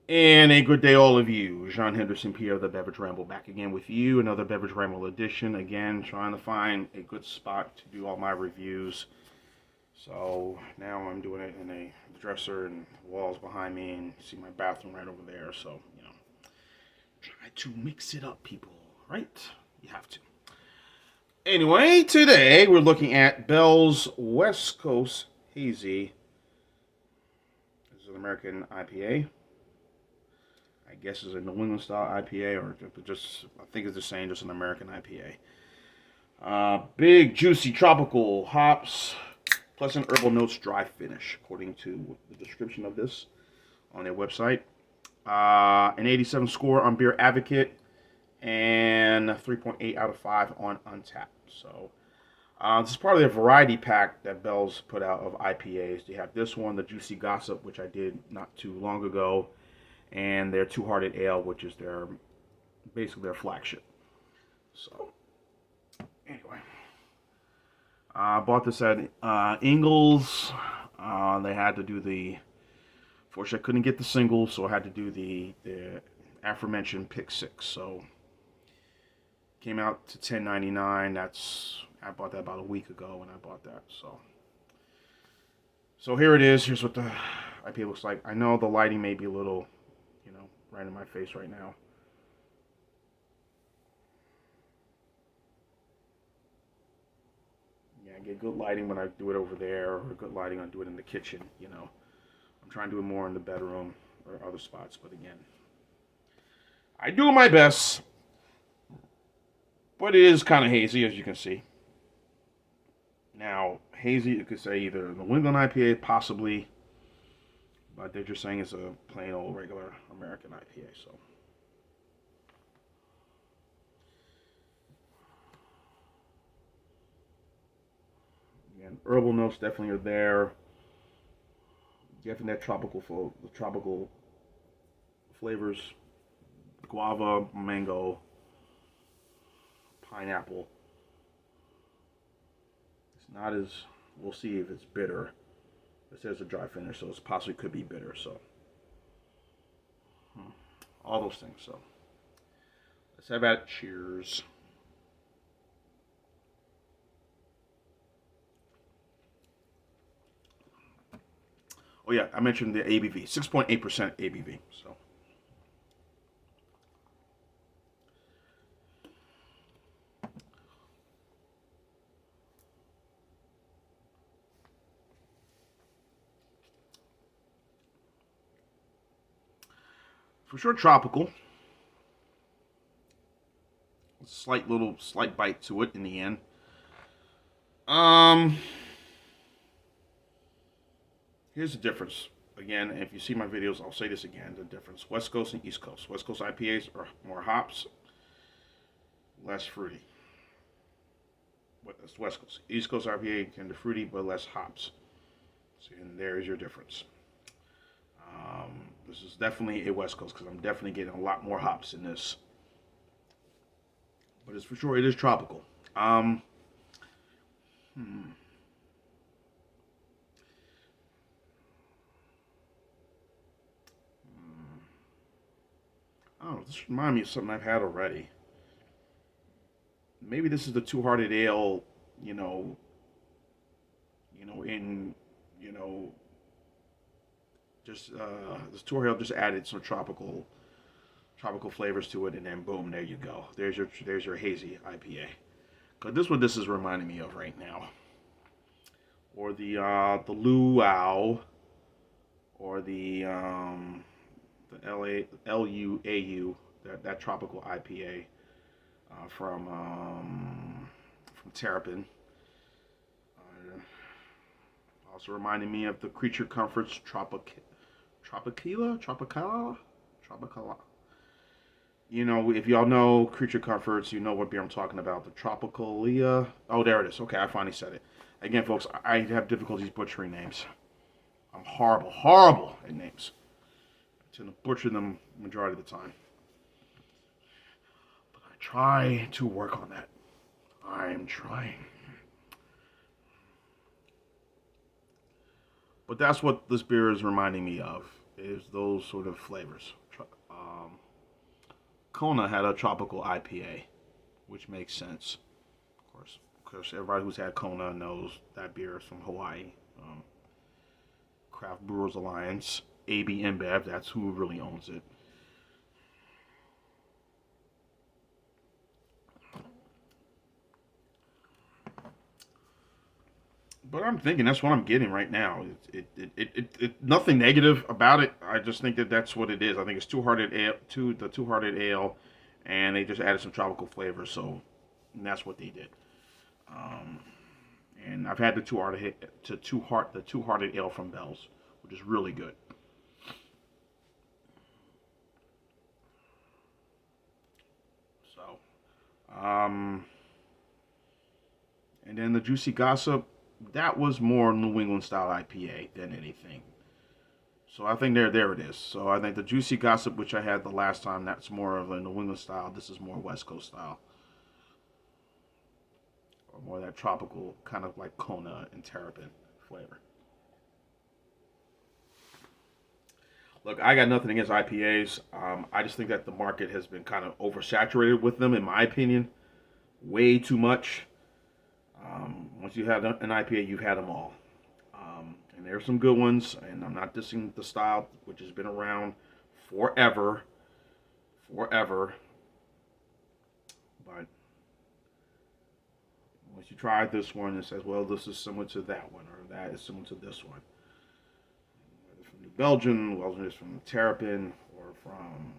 And a good day, all of you. Jean Henderson, Pierre, the Beverage Ramble, back again with you. Another Beverage Ramble edition. Again, trying to find a good spot to do all my reviews. So now I'm doing it in a dresser and walls behind me, and you see my bathroom right over there. So, try to mix it up, people. Right? You have to. Anyway, today we're looking at Bell's West Coast Hazy. This is an American IPA. I guess it's a New England style IPA, or just I think it's the same, just an American IPA. Big, juicy, tropical hops, pleasant herbal notes, dry finish, according to the description of this on their website. An 87 score on Beer Advocate, and a 3.8 out of 5 on Untapped. So this is part of their variety pack that Bell's put out of IPAs. They have this one, the Juicy Gossip, which I did not too long ago, and their Two Hearted Ale, which is basically their flagship. So anyway, I bought this at Ingles. They had to do fortunately I couldn't get the single, so I had to do the aforementioned pick six. So came out to $10.99. I bought that about a week ago when I bought that. So here it is. Here's what the IPA looks like. I know the lighting may be a little, right in my face right now. Yeah, I get good lighting when I do it over there, or good lighting when I do it in the kitchen. I'm trying to do it more in the bedroom or other spots, but again, I do my best. But it is kind of hazy, as you can see. Now, hazy, you could say either New England IPA, possibly, but they're just saying it's a plain old regular American IPA. So, again, herbal notes definitely are there. Definitely that the tropical flavors, guava, mango, pineapple. It's not as, we'll see if it's bitter. It says a dry finish, so it possibly could be bitter. So, all those things. So, let's have that. Cheers. Oh yeah, I mentioned the ABV, 6.8% ABV. So, for sure, tropical. Slight bite to it in the end. Um, Here's the difference. Again, if you see my videos, I'll say this again. The difference: West Coast and East Coast. West Coast IPAs are more hops, less fruity. That's West Coast. East Coast IPA kind of fruity but less hops. So, and there is your difference. This is definitely a West Coast because I'm definitely getting a lot more hops in this. But it's for sure it is tropical. Hmm. I don't know. This reminds me of something I've had already. Maybe this is the Two Hearted Ale. You know. In you know, just this Two Hearted Ale just added some tropical flavors to it, and then boom, there you go. There's your hazy IPA. Cause this is reminding me of right now, or the luau, or the LUAU, that tropical IPA from Terrapin. Uh, Also reminding me of the Creature Comforts Tropicala. If y'all know Creature Comforts, you know what beer I'm talking about. The Tropicalia. Oh, there it is. Okay, I finally said it. Again, folks, I have difficulties butchering names. I'm horrible at names. I tend to butcher them majority of the time. But I try to work on that. I'm trying. But that's what this beer is reminding me of. is those sort of flavors. Kona had a tropical IPA, which makes sense. Of course, everybody who's had Kona knows that beer is from Hawaii. Craft Brewers Alliance, AB InBev, that's who really owns it. But I'm thinking that's what I'm getting right now. Nothing negative about it. I just think that that's what it is. I think it's two hearted ale, and they just added some tropical flavors. So and that's what they did. Um, and I've had the two hearted ale from Bell's, which is really good. So, um, and then the Juicy Gossip, that was more New England style IPA than anything. So I think there it is. So I think the Juicy Gossip, which I had the last time, that's more of a New England style. This is more West Coast style, or more that tropical kind of like Kona and terrapin flavor. Look, I got nothing against IPAs. I just think that the market has been kind of oversaturated with them, in my opinion. Way too much. Once you have an IPA, you've had them all. And there's some good ones, and I'm not dissing the style, which has been around forever, forever. But once you try this one, it says, well, this is similar to that one, or that is similar to this one. Whether from New Belgium, whether it's from Terrapin, or from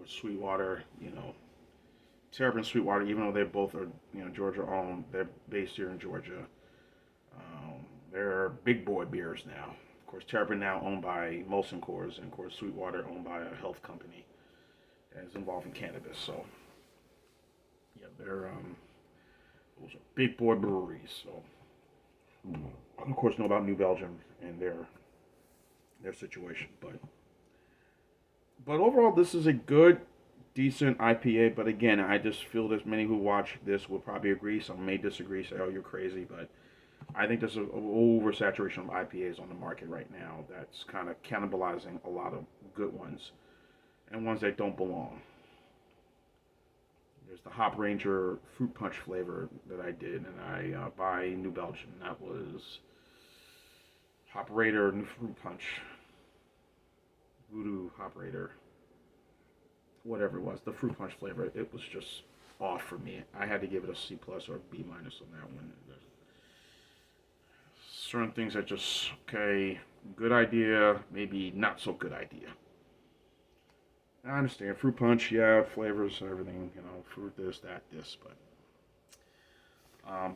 Sweetwater, Terrapin Sweetwater, even though they both are, Georgia owned, they're based here in Georgia. They're big boy beers now. Of course, Terrapin now owned by Molson Coors, and of course, Sweetwater owned by a health company that is involved in cannabis. So, yeah, those are big boy breweries. So, I of course know about New Belgium and their situation, but overall, this is a good, decent IPA. But again, I just feel there's many who watch this will probably agree. Some may disagree, say, "Oh, you're crazy." But I think there's an oversaturation of IPAs on the market right now that's kind of cannibalizing a lot of good ones and ones that don't belong. There's the Hop Ranger fruit punch flavor that I did, and I by New Belgium. That was Hop Raider fruit punch, Voodoo Hop Raider, whatever it was, the fruit punch flavor. It was just off for me. I had to give it a C plus or a B minus on that one. There's certain things that just okay, good idea, maybe not so good idea. I understand fruit punch, yeah, flavors, everything, fruit this, that, this,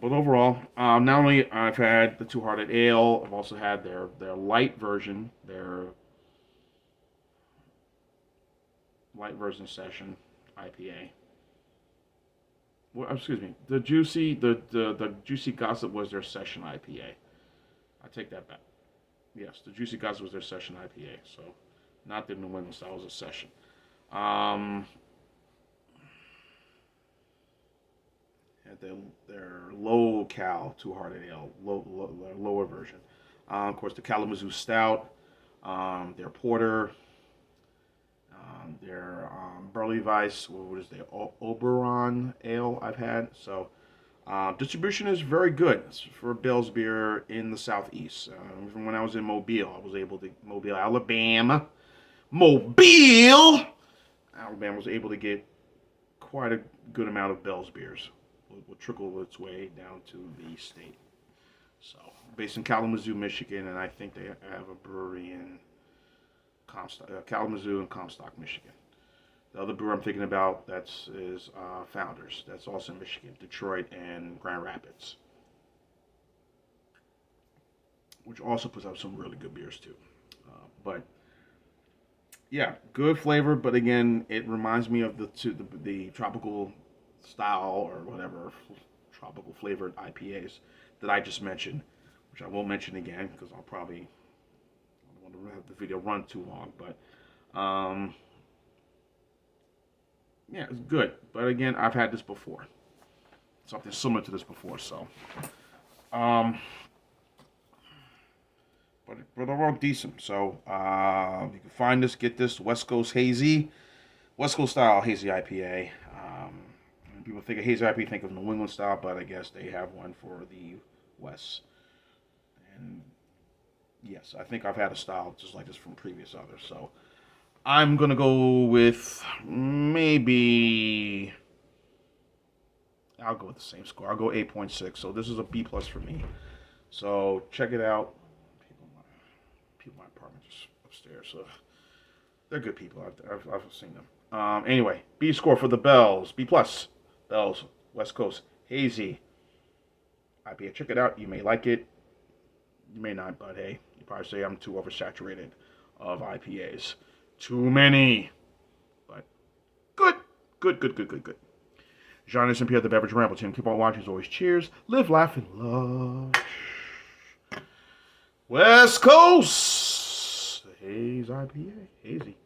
but overall, not only I've had the Two Hearted Ale, I've also had their light version, their light version session IPA. Well, excuse me, the Juicy Gossip was their session IPA. I take that back. Yes, the Juicy Gossip was their session IPA, so not the New England style, was a session. Um, at their low cal Two Hearted Ale, their lower version. Of course, the Kalamazoo Stout, their Porter, their Burley Weiss, what is the Oberon Ale I've had. So distribution is very good for Bell's beer in the southeast. From when I was in Mobile, I was able to Mobile, Alabama was able to get quite a good amount of Bell's beers. Will trickle its way down to the state. So based in Kalamazoo, Michigan, and I think they have a brewery in Kalamazoo and Comstock, Michigan. The other brewer I'm thinking about is Founders. That's also in Michigan, Detroit, and Grand Rapids, which also puts out some really good beers too. But yeah, good flavor. But again, it reminds me of the tropical style or whatever tropical flavored IPAs that I just mentioned, which I won't mention again because I don't want to have the video run too long. But Yeah, it's good. But again, I've had this before. Something similar to this before, so. Um, but they're all decent. So you can find this, get this West Coast Hazy, West Coast style Hazy IPA. When people think of Hazy IPA, think of New England style, but I guess they have one for the West. And yes, I think I've had a style just like this from previous others. So I'm gonna go with maybe. I'll go with the same score. I'll go 8.6. So this is a B plus for me. So check it out. People in my apartment just upstairs. So they're good people. I've seen them. Anyway, B score for the Bells. B plus. Bells. West Coast. Hazy. IPA. Check it out. You may like it. You may not, but hey, you probably say I'm too oversaturated of IPAs. Too many. But good. Good, good, good, good, good. John and Pierre, the Beverage Ramble team. Keep on watching. As always, cheers. Live, laugh, and love. West Coast. Hazy IPA. Hazy.